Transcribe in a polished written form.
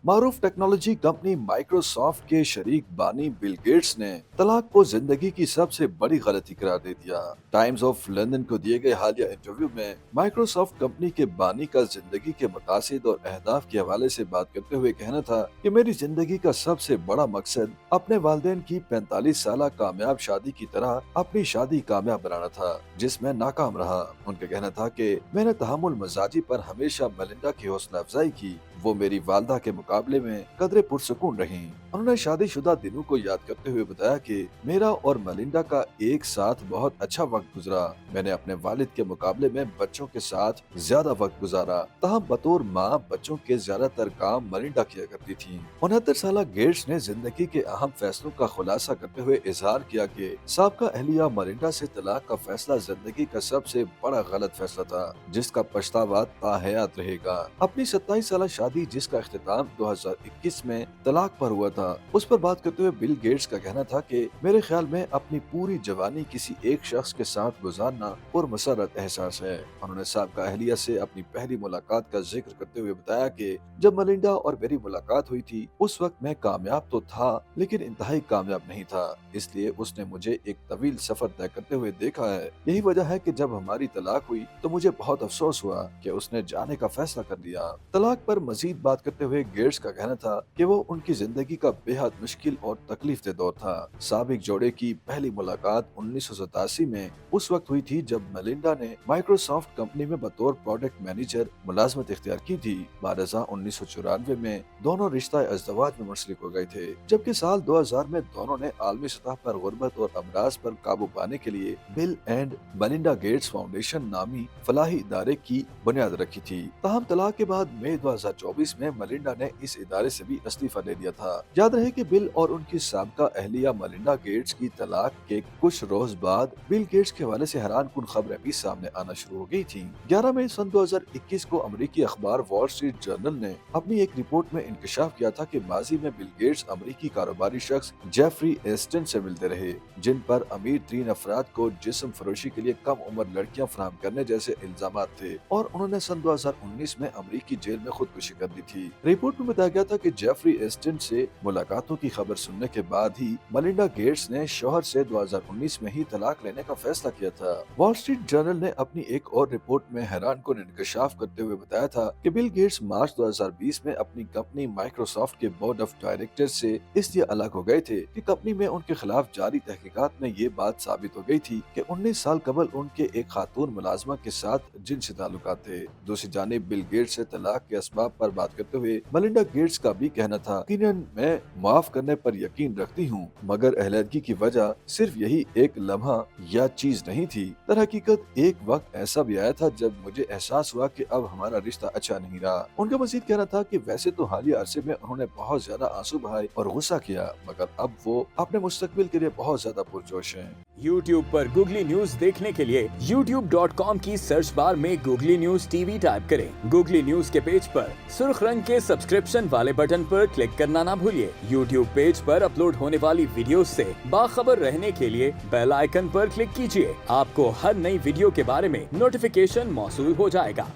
मारूफ technology company Microsoft के शरीक बानी बिल गेट्स ने तलाक को जिंदगी की सबसे बड़ी गलती करार दे दिया। टाइम्स ऑफ लंदन को दिए गए हालिया इंटरव्यू में माइक्रोसॉफ्ट कंपनी के बानी का जिंदगी के मकासद और अहदाफ के हवाले से बात करते हुए कहना था कि मेरी जिंदगी का सबसे बड़ा मकसद अपने वालिदैन की 45 साल कामयाब शादी की तरह अपनी शादी कामयाब बनाना था, जिसमें नाकाम रहा। उनका कहना था कि मैंने तहमुल मजाजी पर हमेशा मेलिंडा की हौसला अफजाई की। वो मेरी वालदा के मुकाबले में कदरे पुरसुकून रहीं। उन्होंने शादीशुदा दिनों को याद करते हुए बताया कि मेरा और मेलिंडा का एक साथ बहुत अच्छा वक्त गुजरा। मैंने अपने वालिद के मुकाबले में बच्चों के साथ ज्यादा वक्त गुजारा। तहम बतौर माँ बच्चों के ज्यादातर काम मेलिंडा किया करती थी। 69 साल गेट्स ने जिंदगी के अहम फैसलों का खुलासा करते हुए इजहार किया कि साबका अहलिया मेलिंडा से तलाक का फैसला जिंदगी का सबसे बड़ा गलत फैसला था, जिसका पछतावा ताहयात रहेगा। अपनी 27 साल शादी जिसका इख्तिताम 2021 में तलाक पर हुआ था, उस पर बात करते हुए बिल गेट्स का कहना था कि मेरे ख्याल में अपनी पूरी जवानी किसी एक शख्स के साथ गुजारना पुरमसरत एहसास है। उन्होंने साबका अहलिया से अपनी पहली मुलाकात का जिक्र करते हुए बताया कि जब मेलिंडा और मेरी मुलाकात हुई थी उस वक्त मैं कामयाब तो था लेकिन इंतहाई कामयाब नहीं था, इसलिए उसने मुझे एक तवील सफर तय करते हुए देखा है। यही वजह है कि जब हमारी तलाक हुई तो मुझे बहुत अफसोस हुआ कि उसने जाने का फैसला कर लिया। तलाक पर मजीद बात करते हुए गेट्स का कहना था कि वो उनकी जिंदगी का बेहद मुश्किल और तकलीफ दह दौर था। साबिक जोड़े की पहली मुलाकात 1987 में उस वक्त हुई थी जब मेलिंडा ने माइक्रोसॉफ्ट कंपनी में बतौर प्रोडक्ट मैनेजर मुलाजमत इख्तियार की थी। बारह 1994 में दोनों रिश्ता अज़दवाज में मुंसलिक हो गए थे, जबकि साल 2000 में दोनों ने आलमी सतह पर गुर्बत और अमराज पर काबू पाने के लिए bill and Melinda Gates foundation नामी फलाही इदारे की बुनियाद रखी थी। ताहम तलाक के बाद मई 2024 में मेलिंडा ने इस इदारे से भी इस्तीफा दे दिया था। याद रहे कि बिल और उनकी साबका अहलिया मेलिंडा गेट्स की तलाक के कुछ रोज बाद बिल गेट्स के हवाले से हैरान कुन खबरें भी सामने आना शुरू हो गई थी। 11 मई सन 2021 को अमेरिकी अखबार वॉल स्ट्रीट जर्नल ने अपनी एक रिपोर्ट में इंकशाफ किया था कि माजी में बिल गेट्स अमेरिकी कारोबारी शख्स जेफरी एस्टन से मिलते रहे, जिन पर अमीर तरीन अफराद को जिस्म फरोशी के लिए कम उम्र लड़कियां फराहम करने जैसे इल्जामात थे, और उन्होंने सन 2019 में अमेरिकी जेल में खुदकुशी कर दी थी। रिपोर्ट में बताया गया था कि जेफरी एस्टन से मुलाकातों की खबर सुनने के बाद ही मेलिंडा गेट्स ने शौहर से 2019 में ही तलाक लेने का फैसला किया था। वॉल स्ट्रीट जर्नल ने अपनी एक और रिपोर्ट में हैरान कुन इंकशाफ करते हुए बताया था कि बिल गेट्स मार्च 2020 में अपनी कंपनी माइक्रोसॉफ्ट के बोर्ड ऑफ डायरेक्टर से इसलिए अलग हो गए थे कि कंपनी में उनके खिलाफ जारी तहकीकात में ये बात साबित हो गई थी कि 19 साल कबल उनके एक खातून मुलाजमा के साथ जिनसी ताल्लुकात थे। दूसरी जानिब बिल गेट्स से तलाक के असबाब पर बात करते हुए मेलिंडा गेट्स का भी कहना था, यकीनन मैं माफ करने पर यकीन रखती हूँ, मगर अहलैदगी की वजह सिर्फ यही एक लम्हा या चीज नहीं थी। दर हकीकत एक वक्त ऐसा भी आया था जब मुझे एहसास हुआ कि अब हमारा रिश्ता अच्छा नहीं रहा। उनका मजीद कहना था कि वैसे तो हालिया अरसे में उन्होंने बहुत ज्यादा आंसू बहाए और गुस्सा किया, मगर अब वो अपने मुस्तकबिल के लिए बहुत ज्यादा पुरजोश हैं। YouTube पर गूगली न्यूज देखने के लिए youtube.com की सर्च बार में गूगली न्यूज टीवी टाइप करें। गूगली न्यूज के पेज पर सुर्ख रंग के सब्सक्रिप्शन वाले बटन पर क्लिक करना ना भूलिए। YouTube पेज पर अपलोड होने वाली वीडियोस से बाखबर रहने के लिए बेल आइकन पर क्लिक कीजिए। आपको हर नई वीडियो के बारे में नोटिफिकेशन मौसूल हो जाएगा।